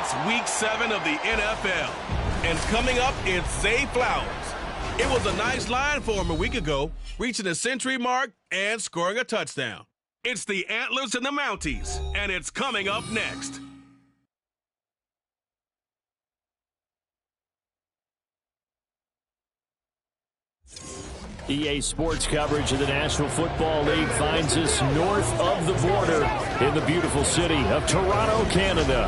It's Week 7 of the NFL. And coming up, it's Zay Flowers. It was a nice line for him a week ago, reaching the century mark and scoring a touchdown. It's the Antlers and the Mounties, and it's coming up next. EA Sports coverage of the National Football League finds us north of the border in the beautiful city of Toronto, Canada.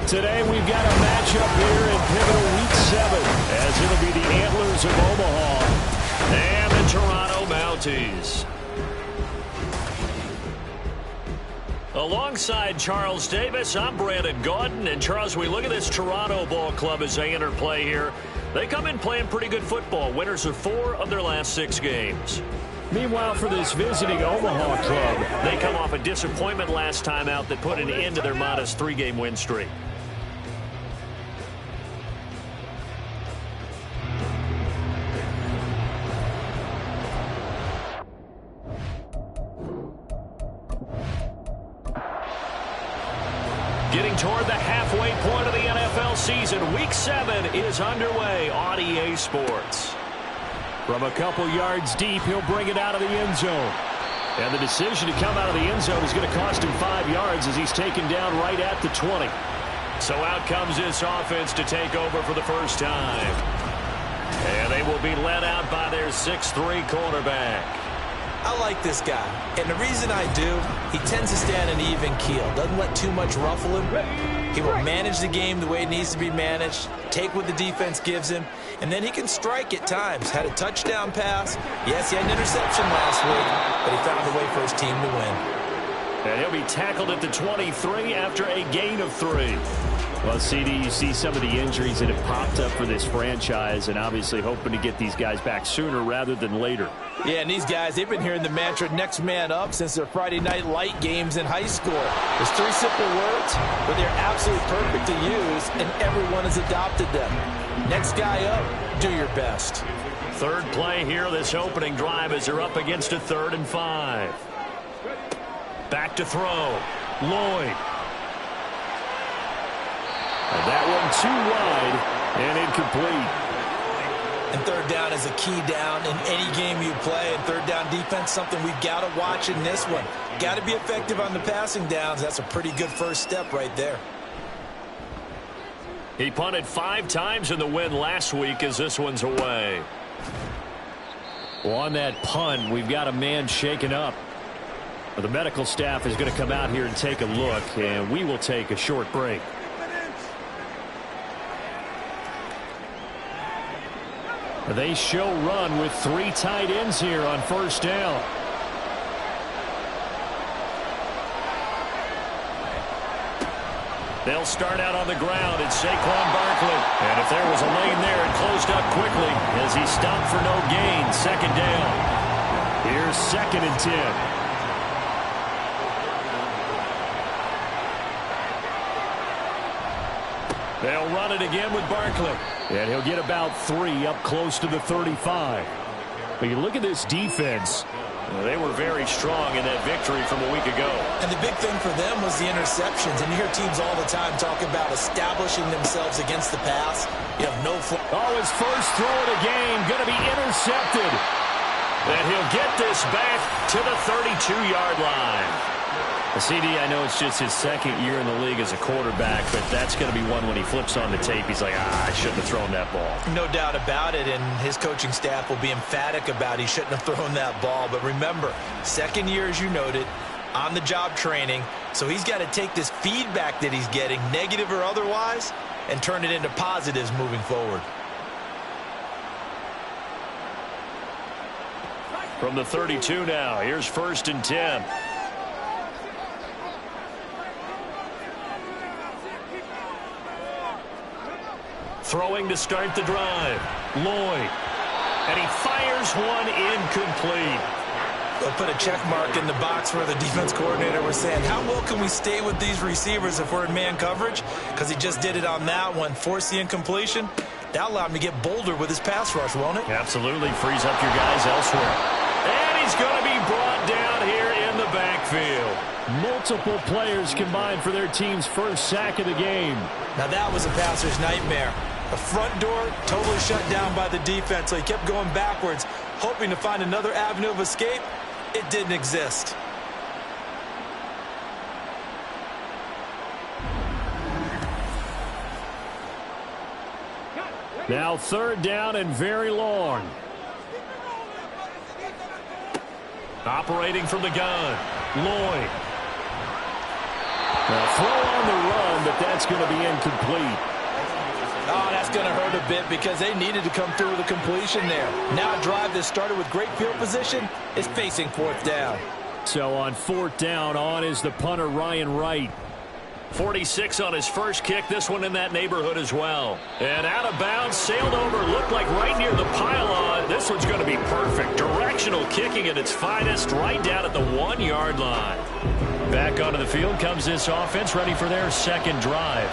Today we've got a matchup here in pivotal Week 7 as it'll be the Antlers of Omaha and the Toronto Mounties. Alongside Charles Davis, I'm Brandon Gaudin. And Charles, we look at this Toronto ball club as they enter play here. They come in playing pretty good football. Winners of 4 of their last 6 games. Meanwhile, for this visiting Omaha club, they come off a disappointment last time out that put an end to their modest 3-game win streak. Getting toward the halfway point of the NFL season, Week 7 is underway on EA Sports. From a couple yards deep, he'll bring it out of the end zone. And the decision to come out of the end zone is going to cost him 5 yards as he's taken down right at the 20. So out comes this offense to take over for the first time. And they will be led out by their 6'3" cornerback. I like this guy, and the reason I do, he tends to stay on an even keel, doesn't let too much ruffle him. He will manage the game the way it needs to be managed, take what the defense gives him, and then he can strike at times. Had a touchdown pass. Yes, he had an interception last week, but he found a way for his team to win. And he'll be tackled at the 23 after a gain of 3. Well, CD, you see some of the injuries that have popped up for this franchise, and obviously hoping to get these guys back sooner rather than later. Yeah, and these guys, they've been hearing the mantra next man up since their Friday night light games in high school. There's 3 simple words, but they're absolutely perfect to use, and everyone has adopted them. Next guy up, do your best. Third play here, this opening drive as they're up against a 3rd and 5. Back to throw. Lloyd. And that one too wide and incomplete. And third down is a key down in any game you play. And third down defense, something we've got to watch in this one. Got to be effective on the passing downs. That's a pretty good first step right there. He punted 5 times in the win last week as this one's away. Well, on that punt, we've got a man shaken up. The medical staff is going to come out here and take a look, and we will take a short break. They show run with 3 tight ends here on first down. They'll start out on the ground. It's Saquon Barkley. And if there was a lane there, it closed up quickly as he stopped for no gain. 2nd down. Here's 2nd and 10. They'll run it again with Barkley. And he'll get about 3 up close to the 35. But you look at this defense. They were very strong in that victory from a week ago. And the big thing for them was the interceptions. And you hear teams all the time talk about establishing themselves against the pass. You have no... Oh, his first throw of the game going to be intercepted. And he'll get this back to the 32-yard line. CD, I know it's just his 2nd year in the league as a quarterback, but that's going to be one when he flips on the tape. He's like, I shouldn't have thrown that ball. No doubt about it, and his coaching staff will be emphatic about he shouldn't have thrown that ball. But remember, 2nd year, as you noted, on-the-job training, so he's got to take this feedback that he's getting, negative or otherwise, and turn it into positives moving forward. From the 32 now, here's 1st and 10. Throwing to start the drive. Lloyd. And he fires one incomplete. They'll put a check mark in the box where the defense coordinator was saying, how well can we stay with these receivers if we're in man coverage? Because he just did it on that one. Force the incompletion. That'll allow him to get bolder with his pass rush, won't it? Absolutely. Frees up your guys elsewhere. And he's going to be brought down here in the backfield. Multiple players combined for their team's first sack of the game. Now that was a passer's nightmare. The front door totally shut down by the defense, so he kept going backwards, hoping to find another avenue of escape. It didn't exist. Now 3rd down and very long. Operating from the gun, Lloyd. Now throw on the run, but that's going to be incomplete. Oh, that's going to hurt a bit because they needed to come through with a completion there. Now a drive that started with great field position is facing 4th down. So on 4th down, on is the punter, Ryan Wright. 46 on his first kick. This one in that neighborhood as well. And out of bounds, sailed over, looked like right near the pylon. This one's going to be perfect. Directional kicking at its finest, right down at the 1-yard line. Back onto the field comes this offense, ready for their 2nd drive.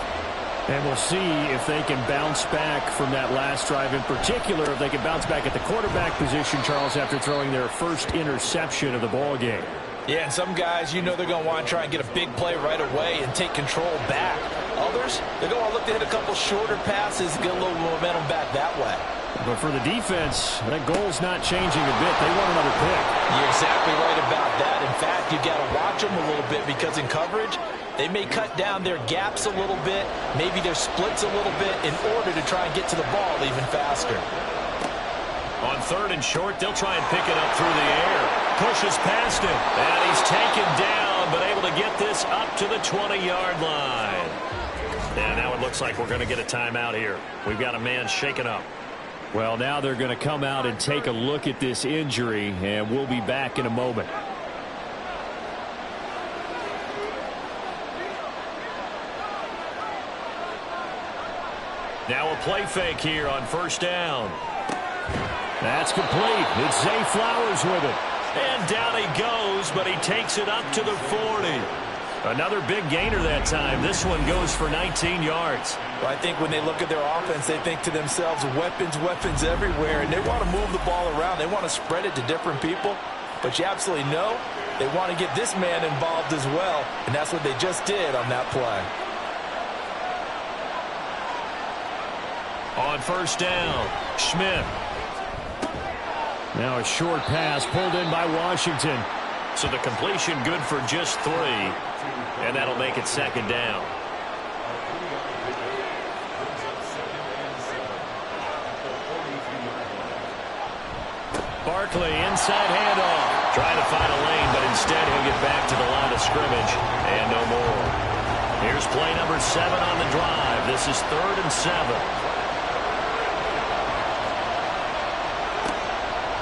And we'll see if they can bounce back from that last drive, in particular if they can bounce back at the quarterback position, Charles, after throwing their first interception of the ball game. Yeah, and some guys, you know they're going to want to try and get a big play right away and take control back. Others, they're going to look to hit a couple shorter passes and get a little momentum back that way. But for the defense, that goal's not changing a bit. They want another pick. You're exactly right about that. In fact, you've got to watch them a little bit because in coverage, they may cut down their gaps a little bit, maybe their splits a little bit in order to try and get to the ball even faster. On 3rd and short, they'll try and pick it up through the air. Pushes past him, and he's taken down, but able to get this up to the 20-yard line. And now it looks like we're going to get a timeout here. We've got a man shaken up. Well, now they're going to come out and take a look at this injury, and we'll be back in a moment. Now a play fake here on 1st down. That's complete. It's Zay Flowers with it. And down he goes, but he takes it up to the 40. Another big gainer that time. This one goes for 19 yards. Well, I think when they look at their offense, they think to themselves, weapons, weapons everywhere, and they want to move the ball around. They want to spread it to different people. But you absolutely know they want to get this man involved as well, and that's what they just did on that play. On 1st down, Schmidt. Now a short pass pulled in by Washington. So the completion good for just 3. And that'll make it 2nd down. Barkley inside handoff. Trying to find a lane, but instead he'll get back to the line of scrimmage. And no more. Here's play number 7 on the drive. This is 3rd and 7.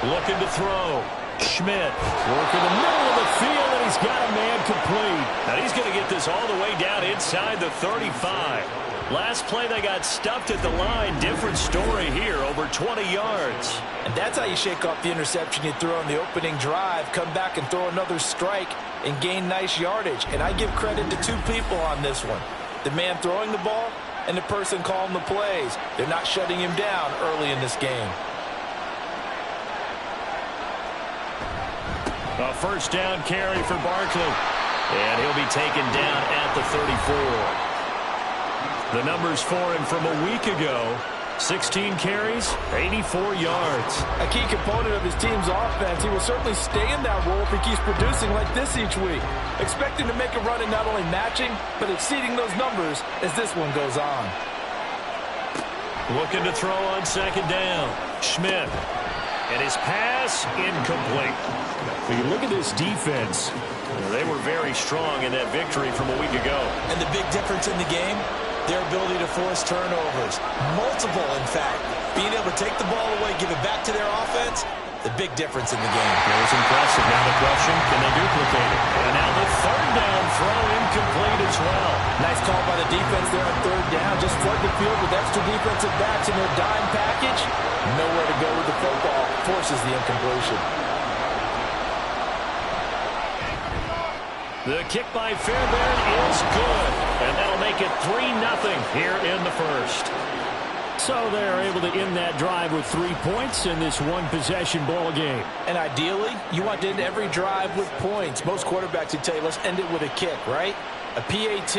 Looking to throw. Schmidt working the middle of the field, and he's got a man complete. Now he's going to get this all the way down inside the 35. Last play they got stuffed at the line. Different story here, over 20 yards. And that's how you shake off the interception you throw on the opening drive, come back and throw another strike and gain nice yardage. And I give credit to 2 people on this one. The man throwing the ball and the person calling the plays. They're not shutting him down early in this game. A 1st down carry for Barkley. And he'll be taken down at the 34. The numbers for him from a week ago. 16 carries, 84 yards. A key component of his team's offense. He will certainly stay in that role if he keeps producing like this each week. Expecting to make a run and not only matching, but exceeding those numbers as this one goes on. Looking to throw on 2nd down. Schmidt. And his pass incomplete. When you look at this defense, they were very strong in that victory from a week ago. And the big difference in the game, their ability to force turnovers. Multiple, in fact. Being able to take the ball away, give it back to their offense, the big difference in the game. It was impressive. Now the question, can they duplicate it? And now the 3rd down throw incomplete as well. Nice call by the defense there on 3rd down. Just flood the field with extra defensive backs in their dime package. Nowhere to go with the football. Forces the incompletion. The kick by Fairbairn is good. And that'll make it 3-0 here in the 1st. So they're able to end that drive with 3 points in this one-possession ball game. And ideally, you want to end every drive with points. Most quarterbacks would tell you, let's end it with a kick, right? A PAT,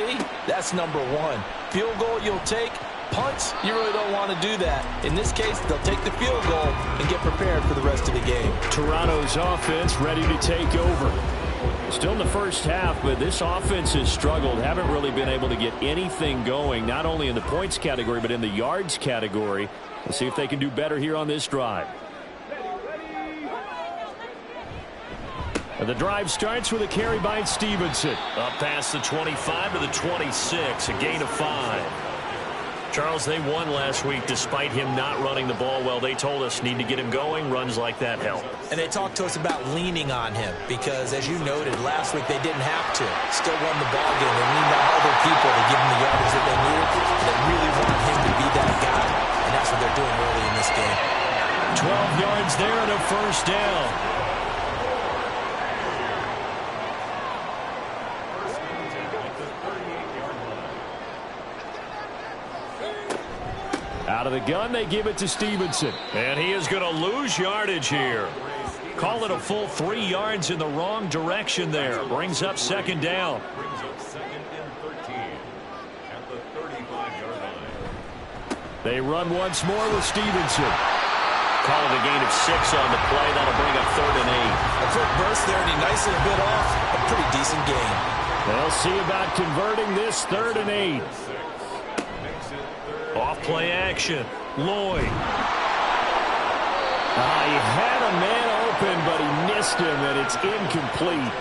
that's number one. Field goal you'll take. Punts, you really don't want to do that. In this case, they'll take the field goal and get prepared for the rest of the game. Toronto's offense ready to take over. Still in the first half, but this offense has struggled. Haven't really been able to get anything going, not only in the points category, but in the yards category. We'll see if they can do better here on this drive. And the drive starts with a carry by Stevenson. Up past the 25 to the 26, a gain of 5. Charles, they won last week despite him not running the ball well. They told us need to get him going. Runs like that help. And they talked to us about leaning on him because, as you noted, last week they didn't have to. Still won the ball game. They leaned on other people to give them the yardage that they needed. They really want him to be that guy, and that's what they're doing early in this game. 12 yards there and a first down. Out of the gun, they give it to Stevenson. And he is going to lose yardage here. Call it a full 3 yards in the wrong direction there. Brings up second down. They run once more with Stevenson. Call it a gain of 6 on the play. That'll bring up 3rd and 8. A quick burst there, and he nicely bit off a pretty decent gain. They'll see about converting this 3rd and 8. Off play action. Lloyd. He had a man open, but he missed him, and it's incomplete.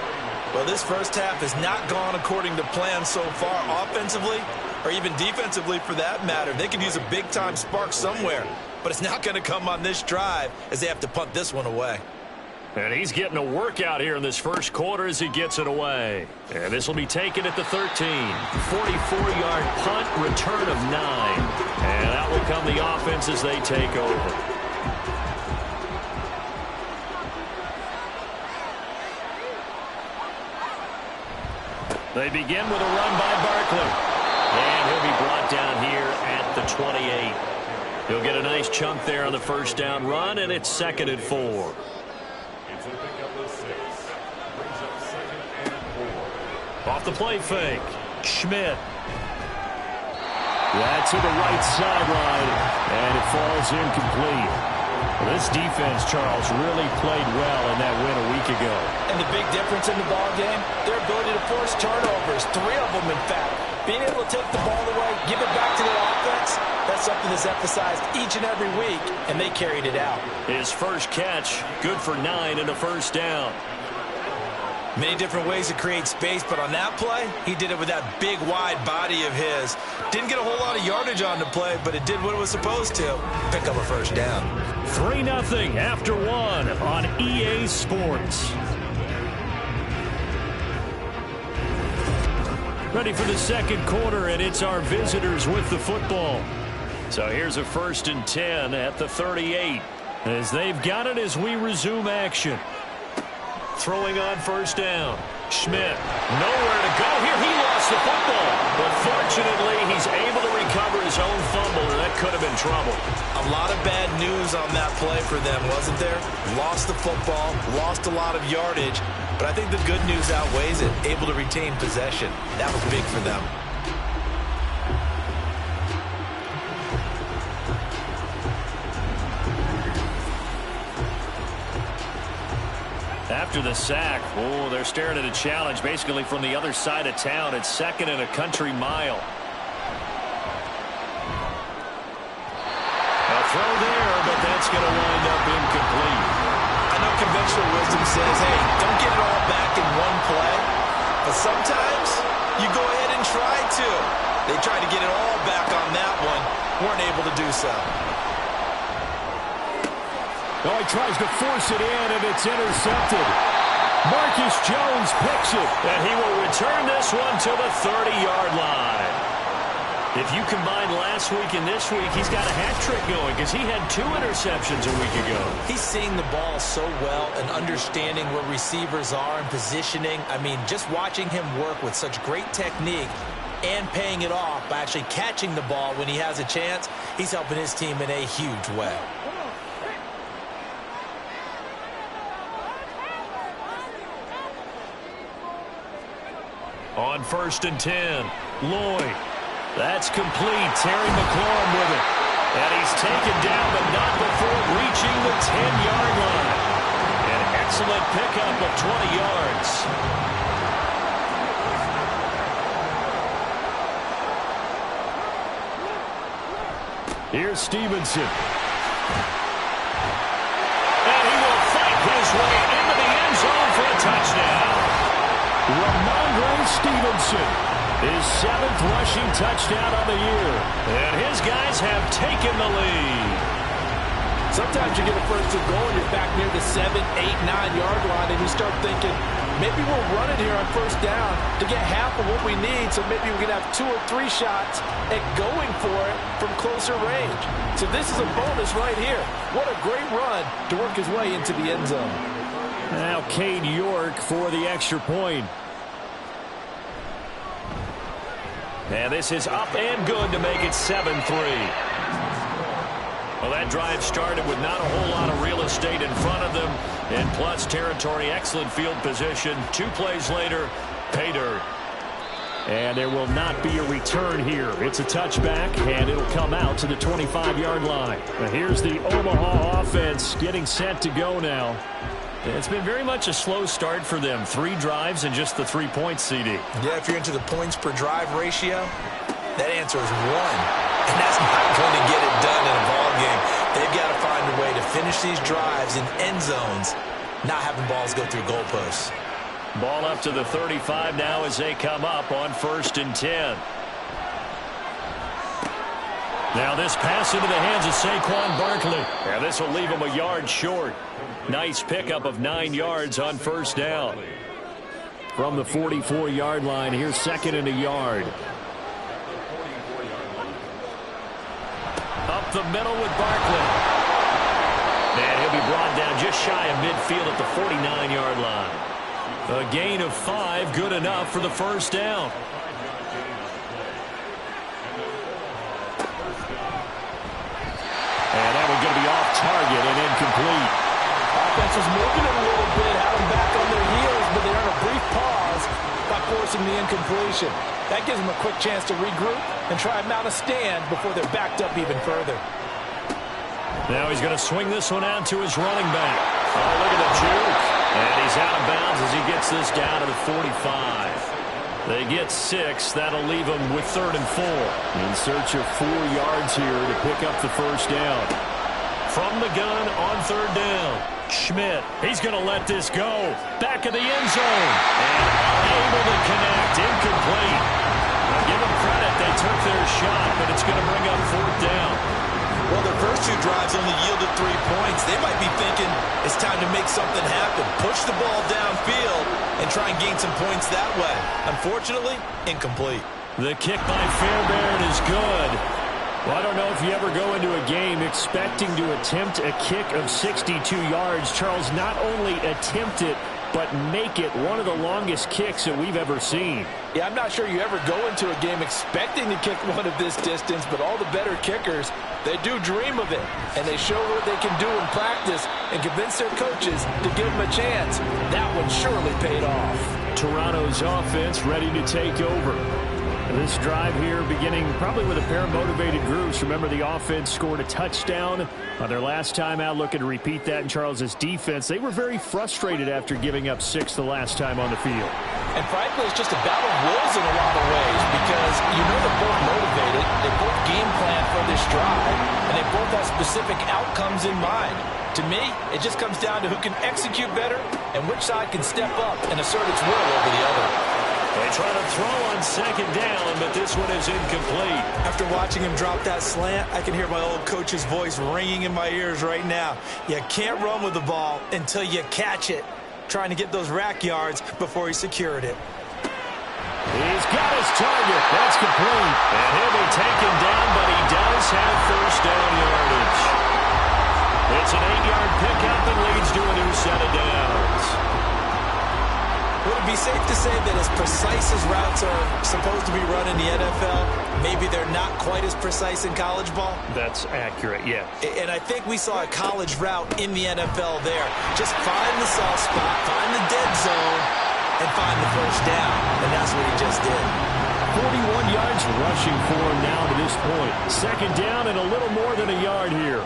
Well, this first half has not gone according to plan so far offensively or even defensively for that matter. They could use a big-time spark somewhere, but it's not going to come on this drive as they have to punt this one away. And he's getting a workout here in this first quarter as he gets it away. And this will be taken at the 13. 44-yard punt, return of 9. And that will come the offense as they take over. They begin with a run by Barkley. And he'll be brought down here at the 28. He'll get a nice chunk there on the first down run, and it's 2nd and 4. Off the play fake. Schmidt. That's to the right sideline, and it falls incomplete. Well, this defense, Charles, really played well in that win a week ago. And the big difference in the ball game, their ability to force turnovers, 3 of them, in fact. Being able to take the ball away, give it back to their offense, that's something that's emphasized each and every week, and they carried it out. His first catch, good for 9 and a first down. Many different ways to create space, but on that play, he did it with that big, wide body of his. Didn't get a whole lot of yardage on the play, but it did what it was supposed to. Pick up a first down. 3-0 after 1 on EA Sports. Ready for the second quarter, and it's our visitors with the football. So here's a 1st and 10 at the 38. As they've got it as we resume action. Throwing on first down. Schmidt, nowhere to go here. He lost the football. But fortunately, he's able to recover his own fumble, and that could have been trouble. A lot of bad news on that play for them, wasn't there? Lost the football, lost a lot of yardage, but I think the good news outweighs it. Able to retain possession. That was big for them. After the sack, they're staring at a challenge basically from the other side of town. It's 2nd and a country mile. A throw there, but that's going to wind up incomplete. I know conventional wisdom says, hey, don't get it all back in one play. But sometimes you go ahead and try to. They tried to get it all back on that one. Weren't able to do so. Oh, he tries to force it in, and it's intercepted. Marcus Jones picks it. And he will return this one to the 30-yard line. If you combine last week and this week, he's got a hat trick going because he had 2 interceptions a week ago. He's seeing the ball so well and understanding where receivers are and positioning. I mean, just watching him work with such great technique, and paying it off by actually catching the ball when he has a chance. He's helping his team in a huge way. On 1st and 10, Lloyd. That's complete. Terry McLaurin with it. And he's taken down, but not before reaching the 10-yard line. An excellent pickup of 20 yards. Here's Stevenson. And he will fight his way into the end zone for a touchdown. Ramondre Stevenson, his 7th rushing touchdown on the year. And his guys have taken the lead. Sometimes you get a first and goal and you're back near the 7, 8, 9-yard line, and you start thinking, maybe we'll run it here on first down to get half of what we need, so maybe we can have 2 or 3 shots at going for it from closer range. So this is a bonus right here. What a great run to work his way into the end zone. Now Cade York for the extra point. And this is up and good to make it 7-3. Well, that drive started with not a whole lot of real estate in front of them, and plus territory, excellent field position. 2 plays later, pay dirt. And there will not be a return here. It's a touchback, and it'll come out to the 25-yard line. Now here's the Omaha offense getting set to go now. It's been very much a slow start for them. 3 drives and just the 3 points, CD. Yeah, if you're into the points per drive ratio, that answer is 1. And that's not going to get it done in a ball game. They've got to find a way to finish these drives in end zones, not having balls go through goalposts. Ball up to the 35 now as they come up on 1st and 10. Now this pass into the hands of Saquon Barkley. Now this will leave him a yard short. Nice pickup of 9 yards on 1st down. From the 44-yard line, here's 2nd and a yard. Up the middle with Barkley. And he'll be brought down just shy of midfield at the 49-yard line. A gain of 5, good enough for the 1st down. And that one's going to be off target and incomplete. Offense was moving it a little bit, had them back on their heels, but they earn a brief pause by forcing the incompletion. That gives them a quick chance to regroup and try and mount a stand before they're backed up even further. Now he's going to swing this one out to his running back. Oh, look at the juke. And he's out of bounds as he gets this down to the 45. They get 6. That'll leave them with 3rd and 4. In search of 4 yards here to pick up the 1st down. From the gun on 3rd down. Schmidt, he's going to let this go. Back of the end zone. And unable to connect. Incomplete. Now give them credit. They took their shot, but it's going to bring up 4th down. Well, their first 2 drives only yielded 3 points. They might be thinking it's time to make something happen. Push the ball downfield and try and gain some points that way. Unfortunately, incomplete. The kick by Fairbairn is good. Well, I don't know if you ever go into a game expecting to attempt a kick of 62 yards. Charles, not only attempt it, but make it one of the longest kicks that we've ever seen. Yeah, I'm not sure you ever go into a game expecting to kick one of this distance, but all the better kickers, they do dream of it, and they show what they can do in practice and convince their coaches to give them a chance. That one surely paid off. Toronto's offense ready to take over. This drive here beginning probably with a pair of motivated groups. Remember, the offense scored a touchdown on their last time out. Looking to repeat that in Charles's defense. They were very frustrated after giving up 6 the last time on the field. And frankly, it's just a battle of wills in a lot of ways because you know they're both motivated. They both game plan for this drive, and they both have specific outcomes in mind. To me, it just comes down to who can execute better and which side can step up and assert its will over the other. They try to throw on 2nd down, but this one is incomplete. After watching him drop that slant, I can hear my old coach's voice ringing in my ears right now. You can't run with the ball until you catch it. Trying to get those rack yards before he secured it. He's got his target. That's complete. And he'll be taken down, but he does have 1st down yardage. It's an 8-yard pickup and leads to a new set of downs. Would it be safe to say that as precise as routes are supposed to be run in the NFL, maybe they're not quite as precise in college ball? That's accurate, yeah. And I think we saw a college route in the NFL there. Just find the soft spot, find the dead zone, and find the first down. And that's what he just did. 41 yards rushing for him now to this point. Second down and a little more than a yard here.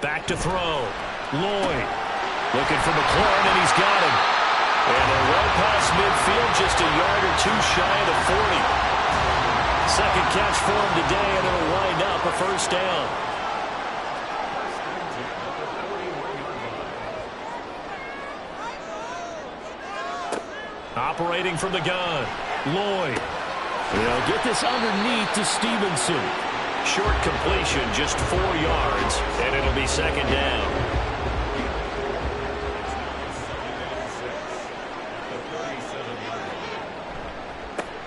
Back to throw. Lloyd looking for McLaurin, and he's got him. And they're well past midfield, just a yard or two shy of the 40. Second catch for him today, and it'll wind up a first down. Operating from the gun. Lloyd. They'll get this underneath to Stevenson. Short completion, just 4 yards, and it'll be second down.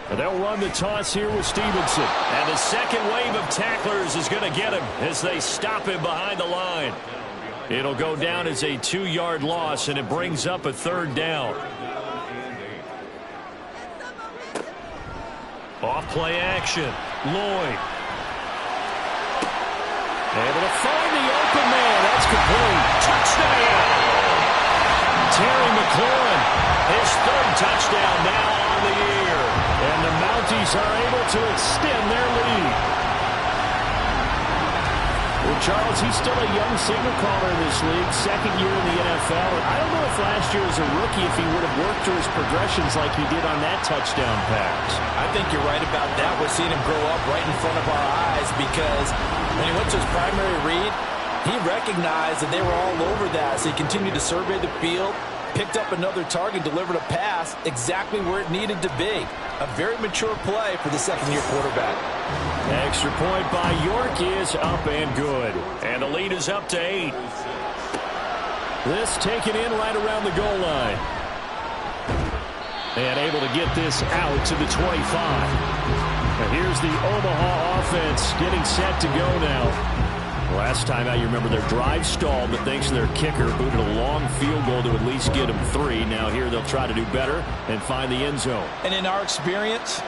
And they'll run the toss here with Stevenson. And the second wave of tacklers is going to get him as they stop him behind the line. It'll go down as a 2-yard loss, and it brings up a third down. Off play action. Lloyd. Able to find the open man. That's complete. Touchdown! Terry McLaurin. His third touchdown now on the year. And the Mounties are able to extend their lead. Well, Charles, he's still a young signal caller in this league, second year in the NFL. I don't know if last year as a rookie, if he would have worked through his progressions like he did on that touchdown pass. I think you're right about that. We're seeing him grow up right in front of our eyes because when he went to his primary read, he recognized that they were all over that. So he continued to survey the field, picked up another target, delivered a pass exactly where it needed to be. A very mature play for the second-year quarterback. Extra point by York is up and good. And the lead is up to 8. This taken in right around the goal line. And able to get this out to the 25. And here's the Omaha offense getting set to go now. Last time out, you remember their drive stalled, but thanks to their kicker, booted a long field goal to at least get them 3. Now here they'll try to do better and find the end zone. And in our experience,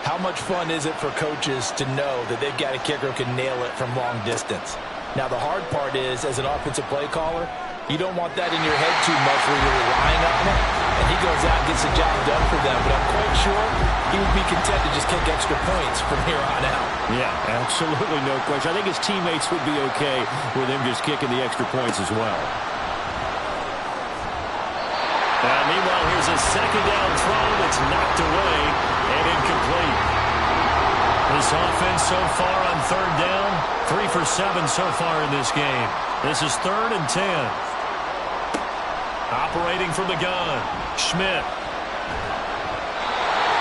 how much fun is it for coaches to know that they've got a kicker who can nail it from long distance? Now, the hard part is, as an offensive play caller, you don't want that in your head too much where you're relying on it, and he goes out and gets the job done for them. But I'm quite sure he would be content to just kick extra points from here on out. Yeah, absolutely no question. I think his teammates would be okay with him just kicking the extra points as well. Meanwhile, here's a second down throw that's knocked away and incomplete. This offense so far on third down, 3 for 7 so far in this game. This is 3rd and 10. Operating from the gun, Schmidt.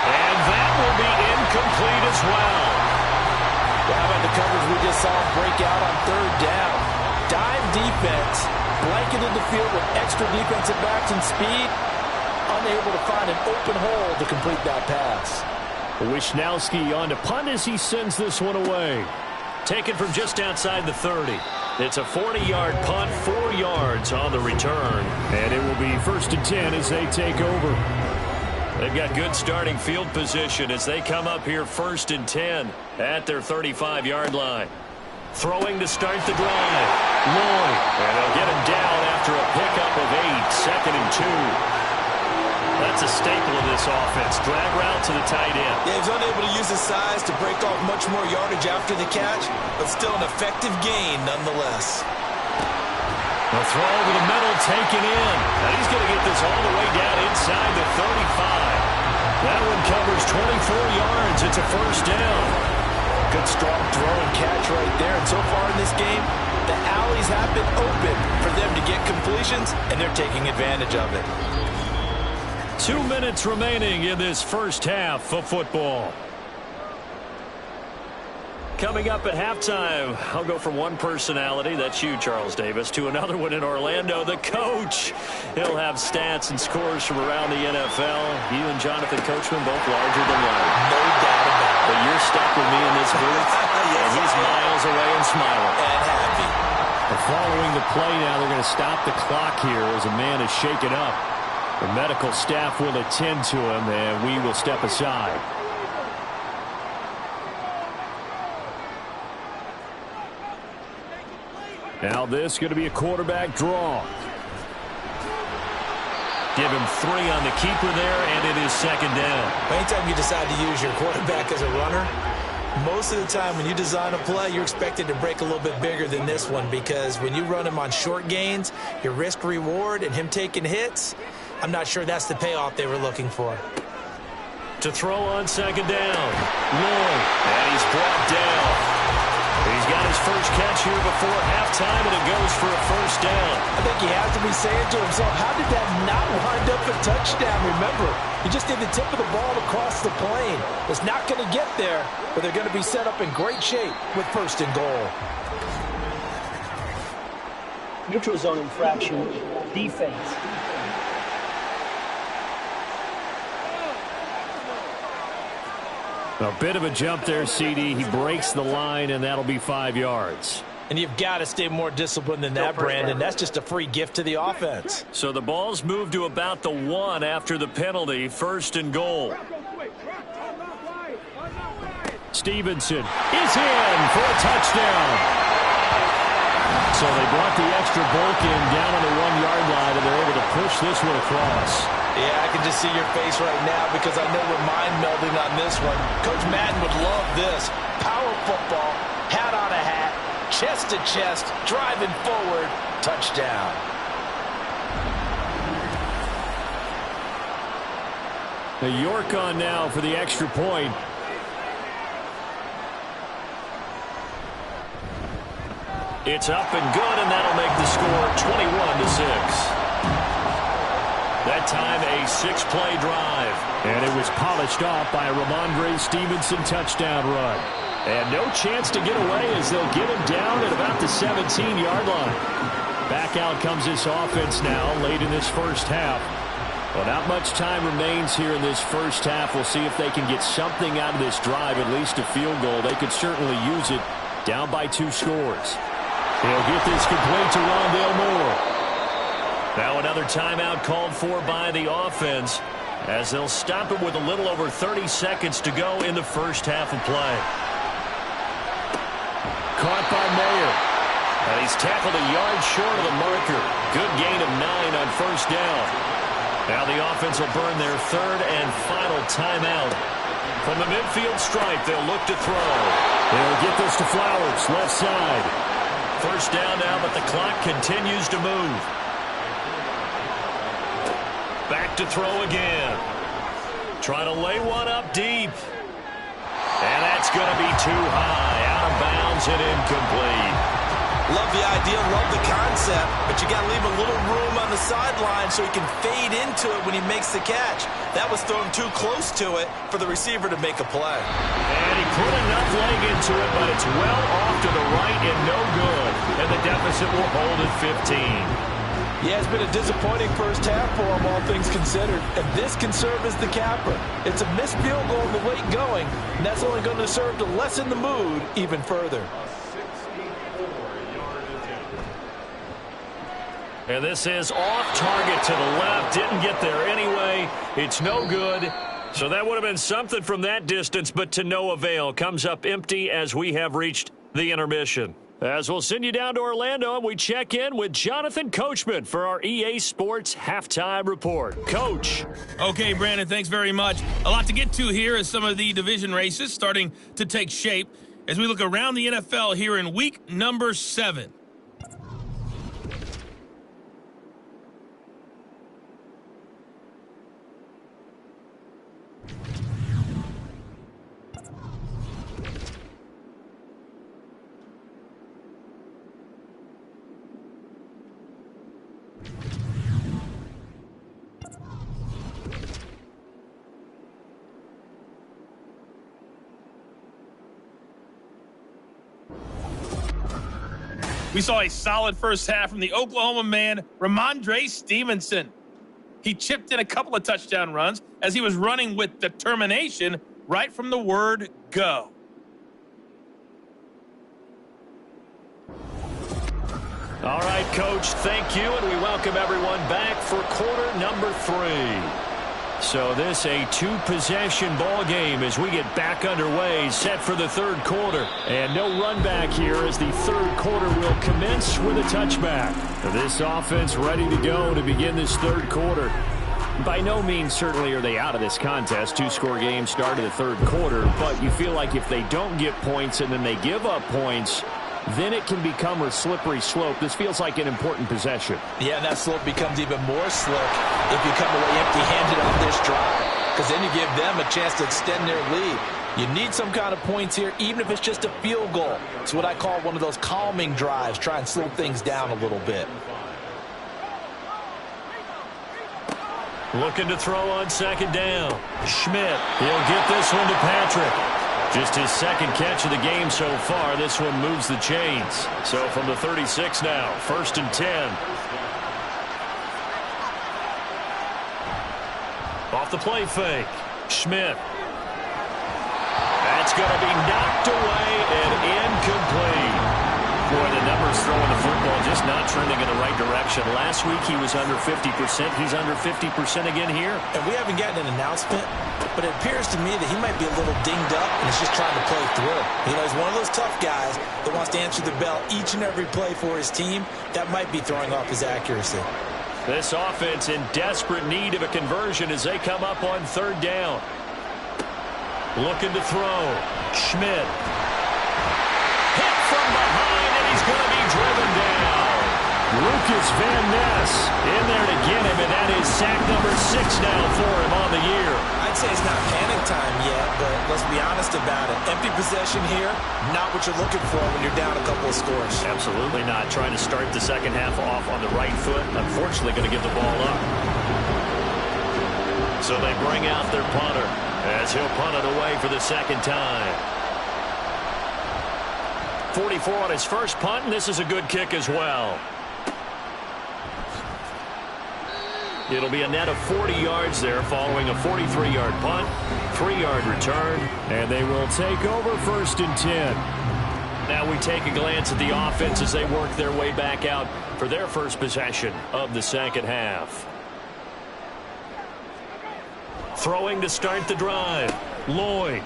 And that will be incomplete as well. How about the coverage we just saw break out on third down? Dive defense, blanketed the field with extra defensive backs and speed, unable to find an open hole to complete that pass. Wisnowski on to punt as he sends this one away. Taken from just outside the 30. It's a 40-yard punt, 4 yards on the return. And it will be 1st and 10 as they take over. They've got good starting field position as they come up here 1st and 10 at their 35-yard line. Throwing to start the drive. Lloyd. And they'll get him down after a pickup of 8. 2nd and 2. That's a staple of this offense. Drag route to the tight end. Yeah, he's unable to use his size to break off much more yardage after the catch, but still an effective gain nonetheless. The throw over the middle taken in. And he's going to get this all the way down inside the 35. That one covers 24 yards. It's a first down. Good strong throw and catch right there. And so far in this game, the alleys have been open for them to get completions, and they're taking advantage of it. 2 minutes remaining in this first half of football. Coming up at halftime, I'll go from one personality, that's you, Charles Davis, to another one in Orlando, the coach. He'll have stats and scores from around the NFL. You and Jonathan Coachman both larger than life. No doubt about it. But you're stuck with me in this booth, Yes, and he's miles away and smiling. And happy. Following the play now, they're going to stop the clock here as a man is shaken up. The medical staff will attend to him, and we will step aside. Now this is going to be a quarterback draw. Give him 3 on the keeper there, and it is second down. Anytime you decide to use your quarterback as a runner, most of the time when you design a play, you're expected to break a little bit bigger than this one, because when you run him on short gains, your risk-reward and him taking hits, I'm not sure that's the payoff they were looking for. To throw on second down. Lloyd, and he's brought down. He's got his first catch here before halftime, and it goes for a first down. I think he has to be saying to himself, how did that not wind up a touchdown? Remember, he just did the tip of the ball across the plane. It's not going to get there, but they're going to be set up in great shape with first and goal. Neutral zone infraction, defense. A bit of a jump there, CD. He breaks the line, and that'll be 5 yards. And you've got to stay more disciplined than that, Brandon. That's just a free gift to the offense. So the ball's moved to about the 1 after the penalty, first and goal. Stevenson is in for a touchdown. So they brought the extra bulk in down on the 1-yard line, and they're able to push this one across. Yeah, I can just see your face right now because I know we're mind melding on this one. Coach Madden would love this. Power football, hat on a hat, chest to chest, driving forward, touchdown. The York on now for the extra point. It's up and good, and that'll make the score 21-6. That time a 6-play drive. And it was polished off by a Ramondre Stevenson touchdown run. And no chance to get away as they'll get him down at about the 17-yard line. Back out comes this offense now late in this first half. Well, not much time remains here in this first half. We'll see if they can get something out of this drive, at least a field goal. They could certainly use it down by 2 scores. He'll get this complete to Rondale Moore. Now another timeout called for by the offense as they'll stop it with a little over 30 seconds to go in the first half of play. Caught by Mayer. And he's tackled a yard short of the marker. Good gain of 9 on first down. Now the offense will burn their 3rd and final timeout. From the midfield stripe, they'll look to throw. They'll get this to Flowers, left side. First down now, but the clock continues to move. Back to throw again. Trying to lay one up deep. And that's going to be too high. Out of bounds and incomplete. Love the idea, love the concept, but you got to leave a little room on the sideline so he can fade into it when he makes the catch. That was thrown too close to it for the receiver to make a play. And he put enough leg into it, but it's well off to the right and no good. And the deficit will hold at 15. Yeah, it's been a disappointing first half for him, all things considered. And this can serve as the capper. It's a missed field goal in the late going, and that's only going to serve to lessen the mood even further. And this is off target to the left. Didn't get there anyway. It's no good. So that would have been something from that distance, but to no avail. Comes up empty as we have reached the intermission. As we'll send you down to Orlando, and we check in with Jonathan Coachman for our EA Sports Halftime Report. Coach. Okay, Brandon, thanks very much. A lot to get to here as some of the division races starting to take shape as we look around the NFL here in week number 7. We saw a solid first half from the Oklahoma man, Ramondre Stevenson. He chipped in a couple of touchdown runs as he was running with determination right from the word go. All right, Coach, thank you, and we welcome everyone back for quarter number 3. So this a 2-possession ball game as we get back underway, set for the third quarter. And no run back here as the third quarter will commence with a touchback. This offense ready to go to begin this third quarter. By no means certainly are they out of this contest. 2-score game start of the third quarter, but you feel like if they don't get points and then they give up points, then it can become a slippery slope. This feels like an important possession. Yeah, and that slope becomes even more slick if you come away empty-handed on this drive, because then you give them a chance to extend their lead. You need some kind of points here, even if it's just a field goal. It's what I call one of those calming drives. Try and slow things down a little bit. Looking to throw on second down. Schmidt, he'll get this one to Patrick. Just his second catch of the game so far. This one moves the chains. So from the 36 now, 1st and 10. Off the play fake. Schmidt. That's going to be knocked away and incomplete. Boy, the numbers throwing the football just not trending in the right direction. Last week he was under 50%. He's under 50% again here. And we haven't gotten an announcement, but it appears to me that he might be a little dinged up and is just trying to play through. You know, he's one of those tough guys that wants to answer the bell each and every play for his team. That might be throwing off his accuracy. This offense in desperate need of a conversion as they come up on third down. Looking to throw. Schmidt. Hit from behind, and he's going to be driven down. Lucas Van Ness in there to get him, and that is sack number 6 now for him on the year. I'd say it's not panic time yet, but let's be honest about it. Empty possession here, not what you're looking for when you're down a couple of scores. Absolutely not. Trying to start the second half off on the right foot. Unfortunately, going to give the ball up. So they bring out their punter as he'll punt it away for the second time. 44 on his first punt, and this is a good kick as well. It'll be a net of 40 yards there following a 43-yard punt, 3-yard return, and they will take over 1st and 10. Now we take a glance at the offense as they work their way back out for their first possession of the second half. Throwing to start the drive, Lloyd.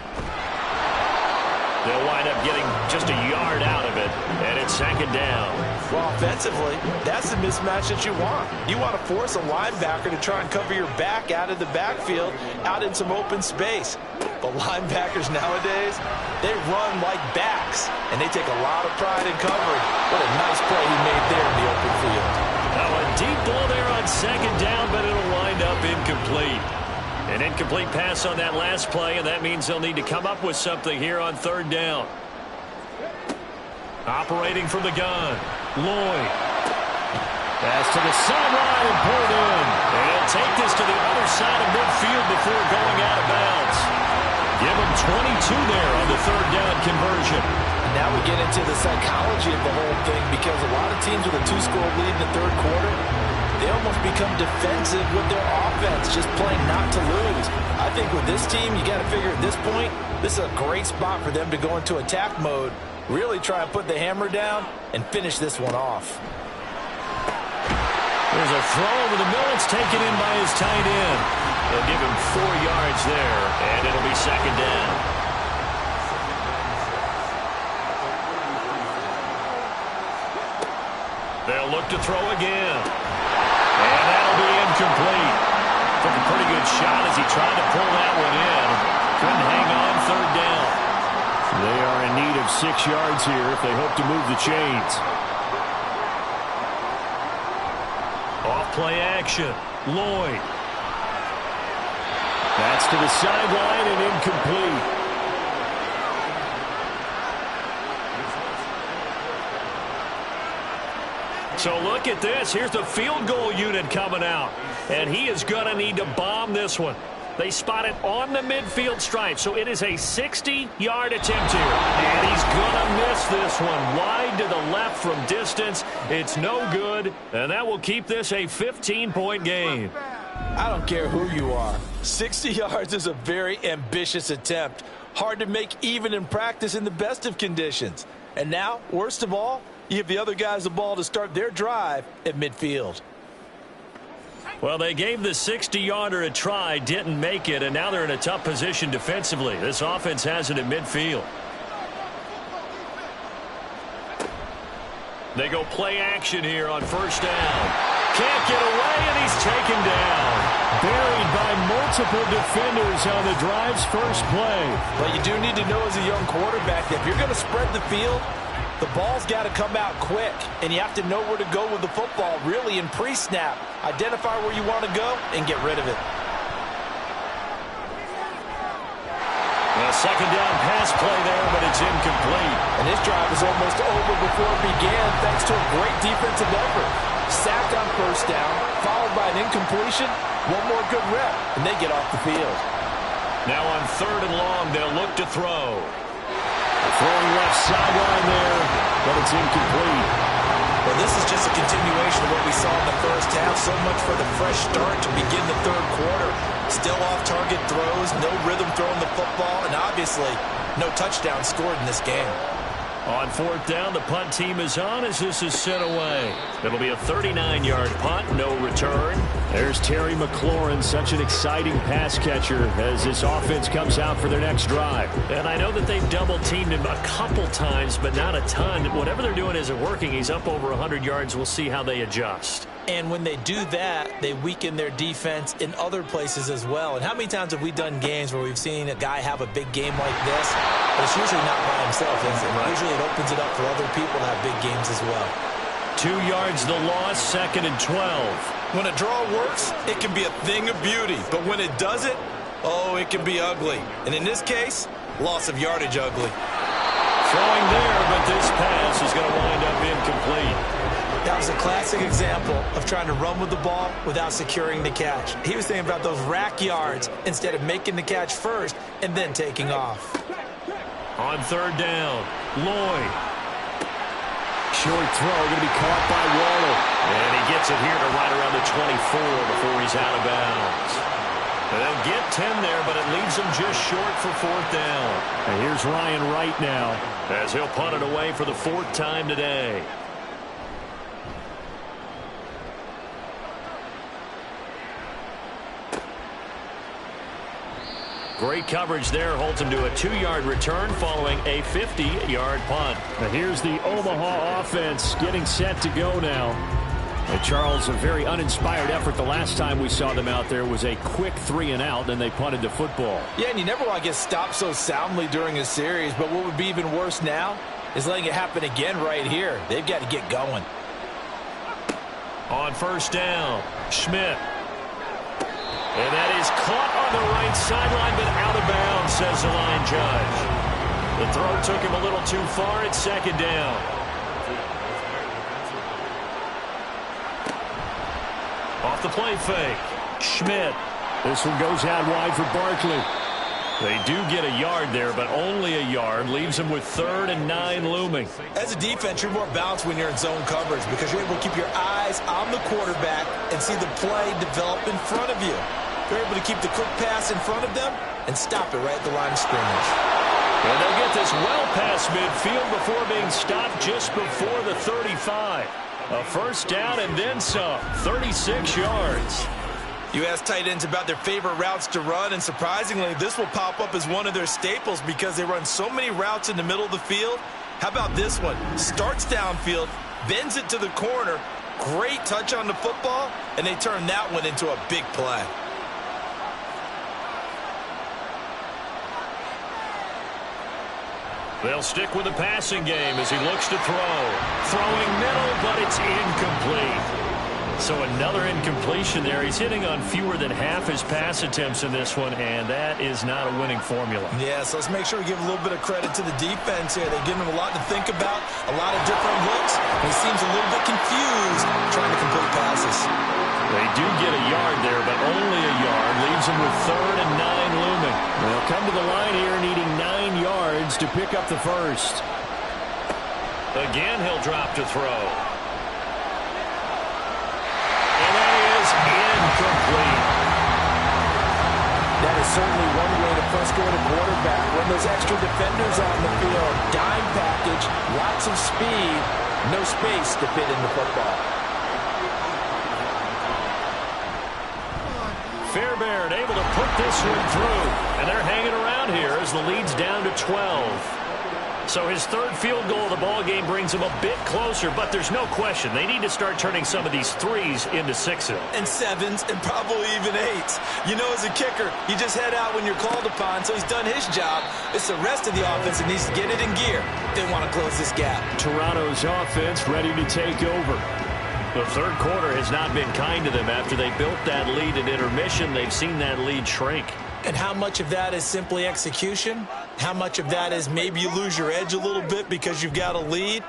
They'll wind up getting just a yard out of it, and it's second down. Well, offensively, that's the mismatch that you want. You want to force a linebacker to try and cover your back out of the backfield, out in some open space. But linebackers nowadays, they run like backs, and they take a lot of pride in covering. What a nice play he made there in the open field. Now a deep ball there on second down, but it'll wind up incomplete. An incomplete pass on that last play, and that means they'll need to come up with something here on third down. Operating from the gun, Lloyd. Pass to the sideline and pulled in. And he'll take this to the other side of midfield before going out of bounds. Give him 22 there on the third down conversion. Now we get into the psychology of the whole thing, because a lot of teams with a 2-score lead in the third quarter, they almost become defensive with their offense, just playing not to lose. I think with this team, you got to figure at this point, this is a great spot for them to go into attack mode, really try and put the hammer down and finish this one off. There's a throw over the middle. It's taken in by his tight end. They'll give him 4 yards there, and it'll be second down. They'll look to throw again. And that'll be incomplete. Took a pretty good shot as he tried to pull that one in. Couldn't hang on third down. They are in need of 6 yards here if they hope to move the chains. Off play action. Lloyd. That's to the sideline and incomplete. So look at this. Here's the field goal unit coming out. And he is going to need to bomb this one. They spot it on the midfield stripe. So it is a 60-yard attempt here. And he's going to miss this one. Wide to the left from distance. It's no good. And that will keep this a 15-point game. I don't care who you are. 60 yards is a very ambitious attempt. Hard to make even in practice in the best of conditions. And now, worst of all, You give the other guys the ball to start their drive at midfield. Well, they gave the 60-yarder a try, didn't make it, and now they're in a tough position defensively. This offense has it at midfield. They go play action here on first down. Can't get away, and he's taken down. Buried by multiple defenders on the drive's first play. But you do need to know as a young quarterback that if you're going to spread the field, the ball's got to come out quick, and you have to know where to go with the football, really in pre-snap. Identify where you want to go and get rid of it. A second down pass play there, but it's incomplete. And this drive is almost over before it began thanks to a great defensive effort. Sacked on first down, followed by an incompletion. One more good rep, and they get off the field. Now on third and long, they'll look to throw. Throwing left sideline there, but it's incomplete. Well, this is just a continuation of what we saw in the first half. So much for the fresh start to begin the third quarter. Still off-target throws, no rhythm throwing the football, and obviously no touchdown scored in this game. On fourth down, the punt team is on as this is sent away. It'll be a 39-yard punt, no return. There's Terry McLaurin, such an exciting pass catcher as this offense comes out for their next drive. And I know that they've double-teamed him a couple times, but not a ton. Whatever they're doing isn't working. He's up over 100 yards. We'll see how they adjust. And when they do that, they weaken their defense in other places as well. And how many times have we done games where we've seen a guy have a big game like this, but it's usually not by himself, is it? Right. Usually it opens it up for other people to have big games as well. 2 yards the loss, second and 12. When a draw works, it can be a thing of beauty. But when it doesn't, oh, it can be ugly. And in this case, loss of yardage ugly. Throwing there, but this pass is going to wind up incomplete. That was a classic example of trying to run with the ball without securing the catch. He was thinking about those rack yards instead of making the catch first and then taking off. On third down, Lloyd. Short throw going to be caught by Waller. And he gets it here to right around the 24 before he's out of bounds. And they'll get 10 there, but it leaves him just short for fourth down. And here's Ryan Wright now, as he'll punt it away for the fourth time today. Great coverage there, holds him to a 2-yard return following a 50-yard punt. Now here's the Omaha offense getting set to go now. And Charles, a very uninspired effort the last time we saw them out there was a quick 3-and-out, and they punted the football. Yeah, and you never want to get stopped so soundly during a series, but what would be even worse now is letting it happen again right here. They've got to get going. On first down, Schmidt. And that is caught on the right sideline, but out of bounds, says the line judge. The throw took him a little too far at second down. Off the play fake, Schmidt. This one goes out wide for Barkley. They do get a yard there, but only a yard. Leaves them with 3rd and 9 looming. As a defense, you're more balanced when you're in zone coverage because you're able to keep your eyes on the quarterback and see the play develop in front of you. You're able to keep the quick pass in front of them and stop it right at the line of scrimmage. And they'll get this well past midfield before being stopped just before the 35. A first down and then some, 36 yards. You ask tight ends about their favorite routes to run, and surprisingly, this will pop up as one of their staples because they run so many routes in the middle of the field. How about this one? Starts downfield, bends it to the corner, great touch on the football, and they turn that one into a big play. They'll stick with the passing game as he looks to throw. Throwing middle, but it's incomplete. So another incompletion there. He's hitting on fewer than half his pass attempts in this one, and that is not a winning formula. Yeah, so let's make sure we give a little bit of credit to the defense here. They give him a lot to think about, a lot of different looks. He seems a little bit confused trying to complete passes. They do get a yard there, but only a yard. Leaves him with 3rd and 9 looming. They'll come to the line here needing 9 yards to pick up the first. Again, he'll drop to throw. And that is incomplete. That is certainly one way to frustrate a quarterback. When those extra defenders on the field, dime package, lots of speed, No space to fit in the football. Fairbairn able to put this one through. And they're hanging around here as the lead's down to 12. So his third field goal of the ball game brings him a bit closer, but there's no question they need to start turning some of these threes into sixes. And sevens, and probably even eights. You know, as a kicker, you just head out when you're called upon, so he's done his job. It's the rest of the offense that needs to get it in gear. They want to close this gap. Toronto's offense ready to take over. The third quarter has not been kind to them. After they built that lead at intermission, they've seen that lead shrink. And how much of that is simply execution? How much of that is maybe you lose your edge a little bit because you've got a lead?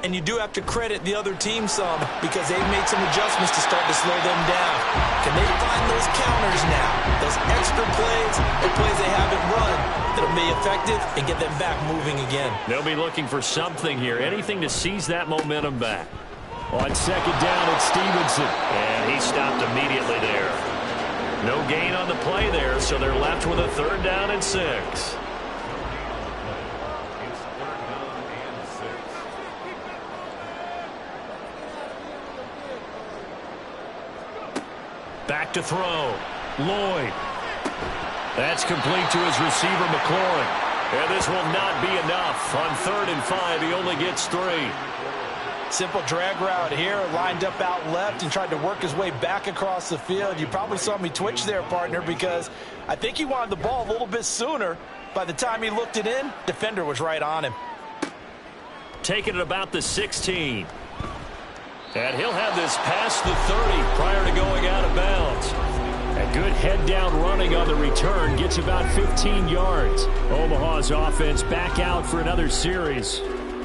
And you do have to credit the other team some because they've made some adjustments to start to slow them down. Can they find those counters now? Those extra plays, the plays they haven't run that'll be effective and get them back moving again. They'll be looking for something here, anything to seize that momentum back. On second down, it's Stevenson. And he stopped immediately there. No gain on the play there, so they're left with a 3rd down and 6. Back to throw. Lloyd. That's complete to his receiver, McLaurin. And this will not be enough. On 3rd and 5, he only gets 3. Simple drag route here, lined up out left and tried to work his way back across the field. You probably saw me twitch there, partner, because I think he wanted the ball a little bit sooner. By the time he looked it in, defender was right on him. Taking it about the 16. And he'll have this past the 30 prior to going out of bounds. A good head-down running on the return gets about 15 yards. Omaha's offense back out for another series.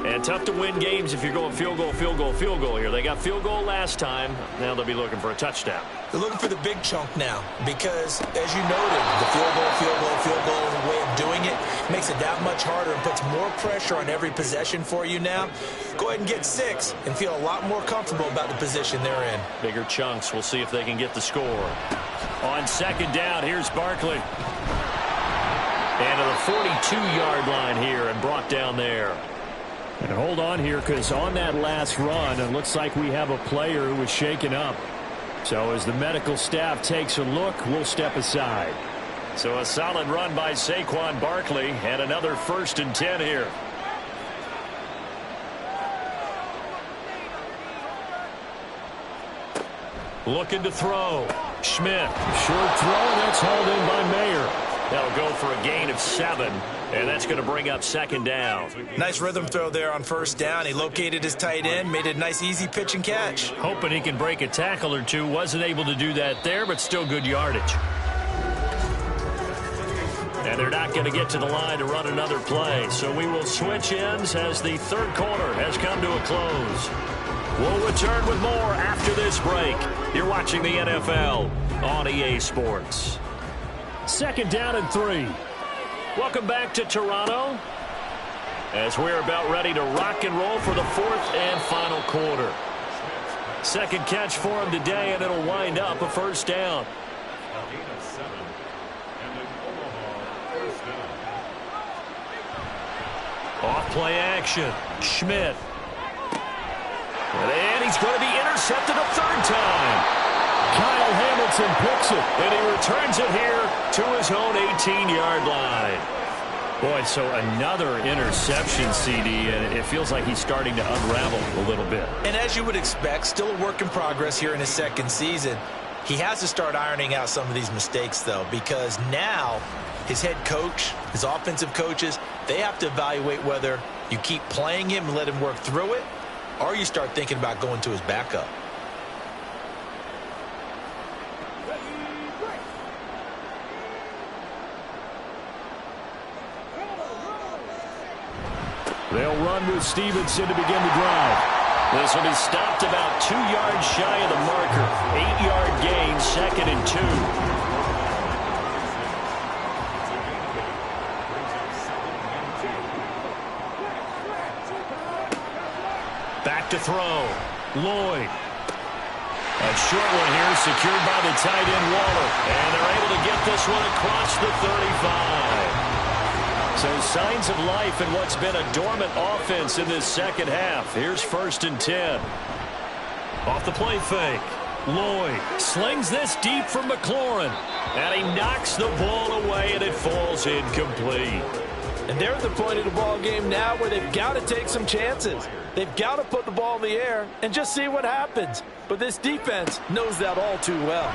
And tough to win games if you're going field goal, field goal, field goal here. They got field goal last time. Now they'll be looking for a touchdown. They're looking for the big chunk now because, as you noted, the field goal, field goal, field goal way of doing it makes it that much harder and puts more pressure on every possession for you now. Go ahead and get 6 and feel a lot more comfortable about the position they're in. Bigger chunks. We'll see if they can get the score. On second down, here's Barkley. And to the 42-yard line here and brought down there. And hold on here, because on that last run, it looks like we have a player who was shaken up. So as the medical staff takes a look, we'll step aside. So a solid run by Saquon Barkley and another 1st and 10 here. Looking to throw. Schmidt. Short throw, that's hauled in by Mayer. That'll go for a gain of 7, and that's going to bring up 2nd down. Nice rhythm throw there on 1st down. He located his tight end, made it a nice easy pitch and catch. Hoping he can break a tackle or two. Wasn't able to do that there, but still good yardage. And they're not going to get to the line to run another play. So we will switch ends as the 3rd quarter has come to a close. We'll return with more after this break. You're watching the NFL on EA Sports. 2nd down and 3. Welcome back to Toronto as we're about ready to rock and roll for the 4th and final quarter. 2nd catch for him today, and it'll wind up a 1st down. Off play action. Schmidt. And he's going to be intercepted a 3rd time. Kyle Hamilton picks it. And he returns it here to his own 18-yard line. Boy, so another interception, CD, and it feels like he's starting to unravel a little bit. And as you would expect, still a work in progress here in his 2nd season. He has to start ironing out some of these mistakes, though, because now his head coach, his offensive coaches, they have to evaluate whether you keep playing him and let him work through it, or you start thinking about going to his backup. They'll run with Stevenson to begin the drive. This will be stopped about 2 yards shy of the marker. 8-yard gain, 2nd and 2. Back to throw. Lloyd. A short one here secured by the tight end Waller. And they're able to get this one across the 35. So signs of life in what's been a dormant offense in this second half. Here's 1st and 10. Off the play fake. Lloyd slings this deep for McLaurin. And he knocks the ball away, and it falls incomplete. And they're at the point of the ball game now where they've got to take some chances. They've got to put the ball in the air and just see what happens. But this defense knows that all too well.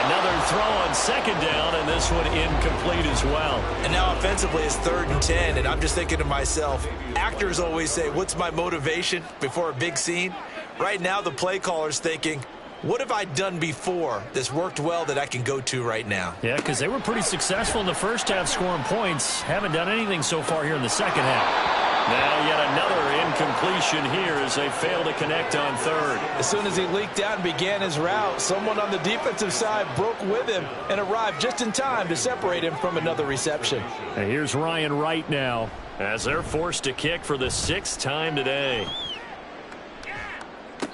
Another throw on 2nd down, and this one incomplete as well. And now offensively it's 3rd and 10, and I'm just thinking to myself, actors always say, what's my motivation before a big scene? Right now the play caller's thinking, what have I done before that's worked well that I can go to right now? Yeah, because they were pretty successful in the first half scoring points. Haven't done anything so far here in the second half. Now yet another incompletion here as they fail to connect on 3rd. As soon as he leaked out and began his route, someone on the defensive side broke with him and arrived just in time to separate him from another reception. And here's Ryan Wright now, as they're forced to kick for the 6th time today.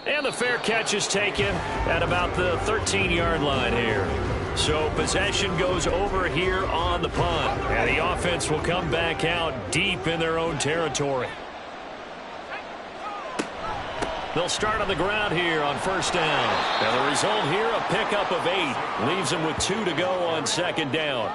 And the fair catch is taken at about the 13-yard line here. So possession goes over here on the punt. And the offense will come back out deep in their own territory. They'll start on the ground here on 1st down. And the result here, a pickup of 8. Leaves them with 2 to go on 2nd down.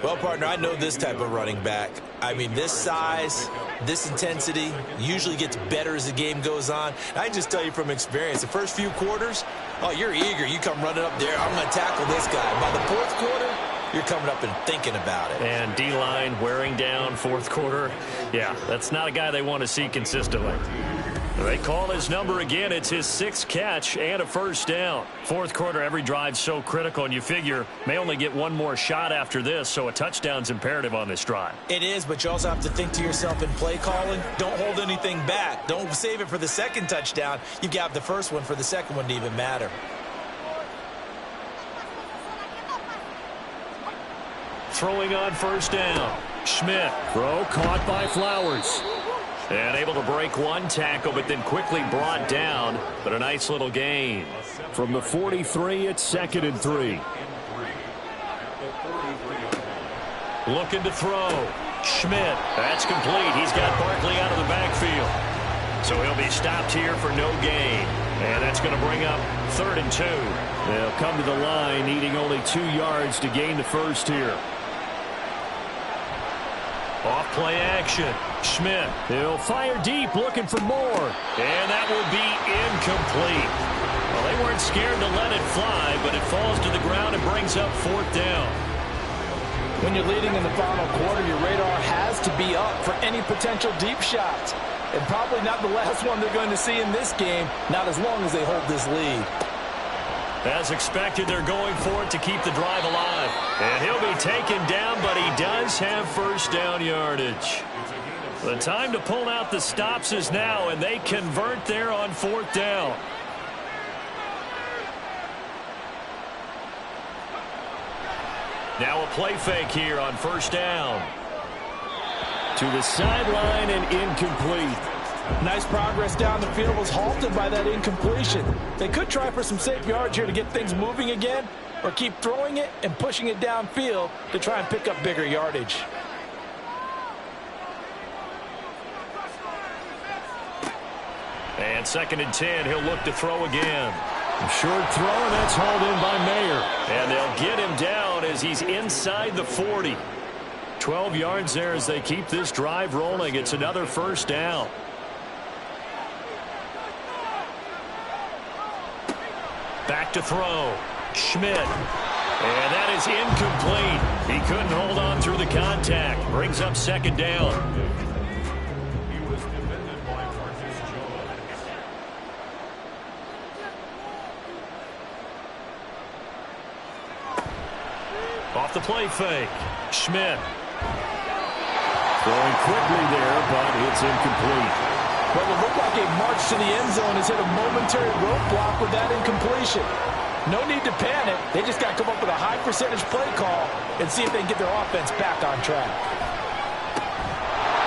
Well, partner, I know this type of running back. I mean, this size, this intensity usually gets better as the game goes on. I can just tell you from experience, the first few quarters, oh, you're eager. You come running up there, I'm going to tackle this guy. By the 4th quarter, you're coming up and thinking about it. And D-line wearing down 4th quarter. Yeah, that's not a guy they want to see consistently. They call his number again. It's his 6th catch and a 1st down. 4th quarter, every drive's so critical, and you figure may only get one more shot after this, so a touchdown's imperative on this drive. It is, but you also have to think to yourself in play calling, don't hold anything back. Don't save it for the 2nd touchdown. You got the 1st one for the 2nd one to even matter. Throwing on 1st down. Schmidt. throw caught by Flowers. And able to break one tackle, but then quickly brought down. But a nice little gain. From the 43, it's 2nd and 3. Looking to throw. Schmidt. That's complete. He's got Barkley out of the backfield. So he'll be stopped here for no gain. And that's going to bring up 3rd and 2. They'll come to the line, needing only 2 yards to gain the 1st here. Off play action. Schmidt. He'll fire deep, looking for more. And that will be incomplete. Well, they weren't scared to let it fly, but it falls to the ground and brings up 4th down. When you're leading in the final quarter, your radar has to be up for any potential deep shots. And probably not the last one they're going to see in this game, not as long as they hold this lead. As expected, they're going for it to keep the drive alive. And he'll be taken down, but he does have 1st down yardage. The time to pull out the stops is now, and they convert there on 4th down. Now a play fake here on 1st down. To the sideline and incomplete. Nice progress down the field, was halted by that incompletion. They could try for some safe yards here to get things moving again, or keep throwing it and pushing it downfield to try and pick up bigger yardage. And 2nd and 10, he'll look to throw again. A short throw, and that's hauled in by Mayer. And they'll get him down as he's inside the 40. 12 yards there as they keep this drive rolling. It's another 1st down. Back to throw. Schmidt. And that is incomplete. He couldn't hold on through the contact. Brings up 2nd down. Off the play fake. Schmidt. Throwing quickly there, but it's incomplete. Well, it looked like a march to the end zone has hit a momentary roadblock with that incompletion. No need to panic. They just got to come up with a high percentage play call and see if they can get their offense back on track.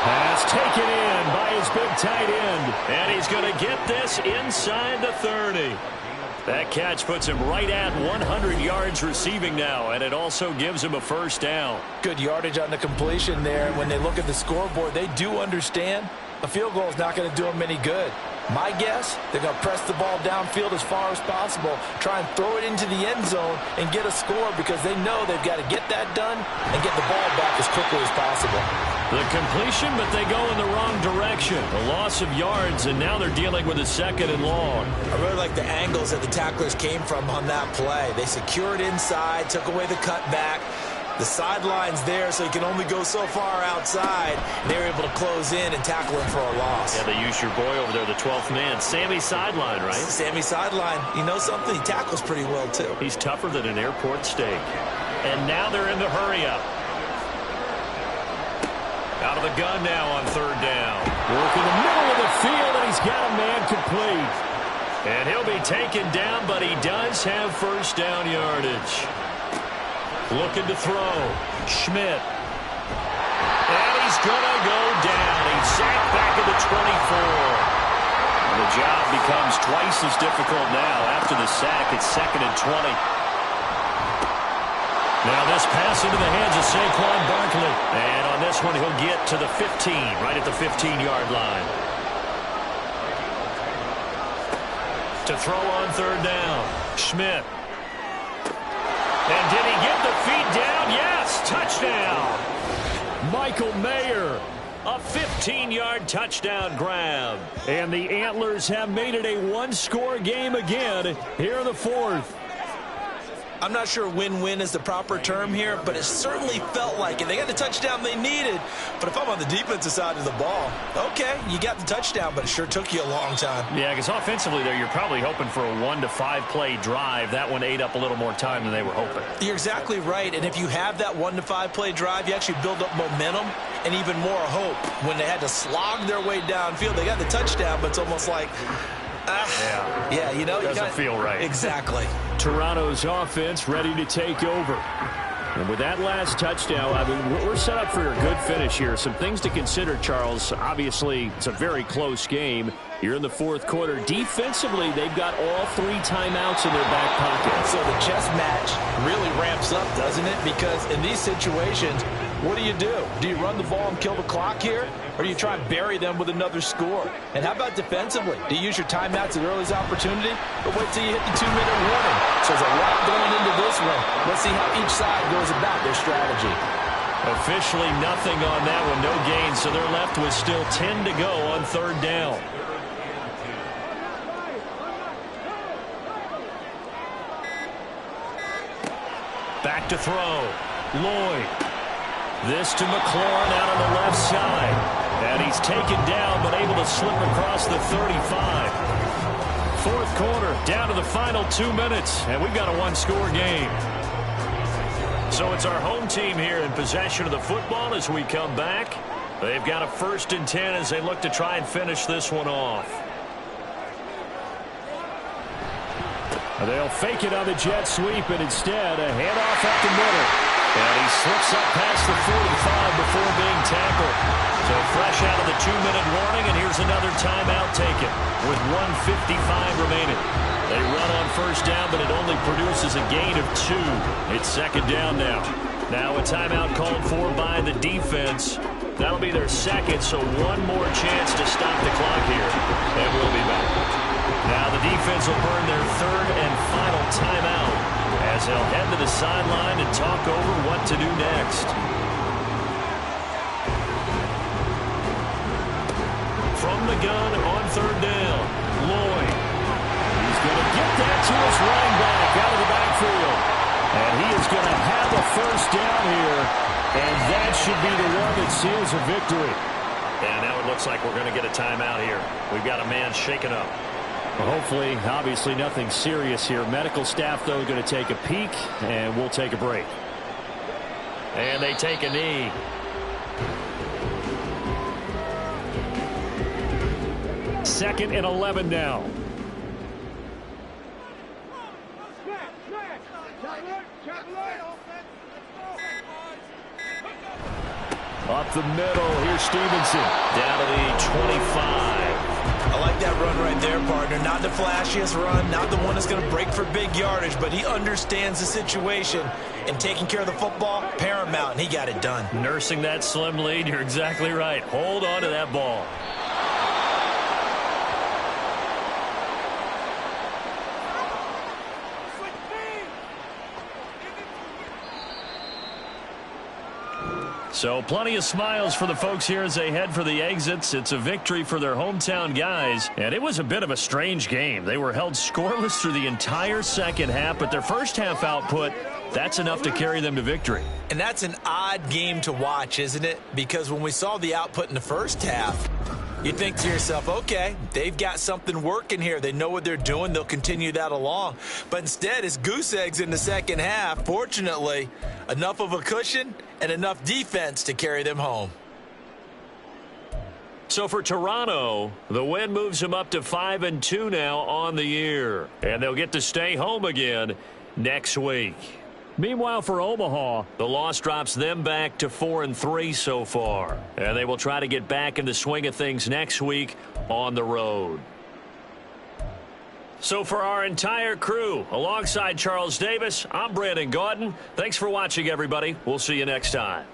Pass taken in by his big tight end. And he's going to get this inside the 30. That catch puts him right at 100 yards receiving now, and it also gives him a first down. Good yardage on the completion there. When they look at the scoreboard, they do understand a field goal is not going to do them any good. My guess, they're going to press the ball downfield as far as possible, try and throw it into the end zone and get a score because they know they've got to get that done and get the ball back as quickly as possible. The completion, but they go in the wrong direction. A loss of yards, and now they're dealing with a 2nd and long. I really like the angles that the tacklers came from on that play. They secured inside, took away the cutback. The sideline's there, so he can only go so far outside. They were able to close in and tackle him for a loss. Yeah, they used your boy over there, the 12th man. Sammy Sideline, right? Sammy Sideline. You know something? He tackles pretty well, too. He's tougher than an airport steak. And now they're in the hurry-up. Out of the gun now on 3rd down. Work in the middle of the field, and he's got a man complete. And he'll be taken down, but he does have first down yardage. Looking to throw. Schmidt. And he's going to go down. He's sacked back at the 24. And the job becomes twice as difficult now. After the sack, it's 2nd and 20. Now this pass into the hands of Saquon Barkley. And on this one, he'll get to the 15, right at the 15-yard line. To throw on 3rd down. Schmidt. And did he get the feet down? Yes, touchdown. Michael Mayer, a 15-yard touchdown grab. And the Antlers have made it a one-score game again here in the 4th. I'm not sure win-win is the proper term here, but it certainly felt like it. They got the touchdown they needed, but if I'm on the defensive side of the ball, okay, you got the touchdown, but it sure took you a long time. Yeah, because offensively there, you're probably hoping for a 1 to 5 play drive. That one ate up a little more time than they were hoping. You're exactly right, and if you have that 1 to 5 play drive, you actually build up momentum and even more hope. When they had to slog their way downfield, they got the touchdown, but it's almost like, yeah, you know, doesn't feel right. Exactly. Toronto's offense ready to take over. And with that last touchdown, I mean, we're set up for a good finish here. Some things to consider, Charles. Obviously, it's a very close game. You're in the 4th quarter. Defensively, they've got all 3 timeouts in their back pocket. So the chess match really ramps up, doesn't it? Because in these situations, what do? Do you run the ball and kill the clock here? Or do you try and bury them with another score? And how about defensively? Do you use your timeouts at earliest opportunity? Or wait till you hit the 2-minute warning? So there's a lot going into this one. Let's see how each side goes about their strategy. Officially nothing on that one, no gain, so they're left with still 10 to go on 3rd down. Back to throw. Lloyd. This to McLaurin out on the left side. And he's taken down, but able to slip across the 35. 4th quarter, down to the final 2 minutes, and we've got a 1-score game. So it's our home team here in possession of the football as we come back. They've got a 1st and 10 as they look to try and finish this one off. They'll fake it on the jet sweep, and instead a handoff up the middle. And he slips up past the 45 before being tackled. So fresh out of the 2-minute warning, and here's another timeout taken with 1:55 remaining. They run on 1st down, but it only produces a gain of 2. It's 2nd down now. Now a timeout called for by the defense. That'll be their 2nd, so one more chance to stop the clock here. And we'll be back. Now the defense will burn their 3rd and final timeout as they'll head to the sideline and talk over what to do next. From the gun on 3rd down, Lloyd. He's going to get that to his running back out of the backfield. And he is going to have a 1st down here. And that should be the one that seals a victory. And now it looks like we're going to get a timeout here. We've got a man shaken up. Well, hopefully, obviously nothing serious here. Medical staff, though, going to take a peek, and we'll take a break. And they take a knee. Second and 11 now. Up the middle, here's Stevenson. Down to the 25. I like like that run right there, partner. Not the flashiest run, not the one that's going to break for big yardage, but he understands the situation, and taking care of the football, paramount, and he got it done. Nursing that slim lead, you're exactly right. Hold on to that ball. So plenty of smiles for the folks here as they head for the exits. It's a victory for their hometown guys. And it was a bit of a strange game. They were held scoreless through the entire second half, but their first half output, that's enough to carry them to victory. And that's an odd game to watch, isn't it? Because when we saw the output in the first half, you think to yourself, okay, they've got something working here. They know what they're doing. They'll continue that along. But instead, it's goose eggs in the second half. Fortunately, enough of a cushion and enough defense to carry them home. So for Toronto, the win moves them up to 5-2 now on the year. And they'll get to stay home again next week. Meanwhile, for Omaha, the loss drops them back to 4-3 so far. And they will try to get back in the swing of things next week on the road. So for our entire crew, alongside Charles Davis, I'm Brandon Gaudin. Thanks for watching, everybody. We'll see you next time.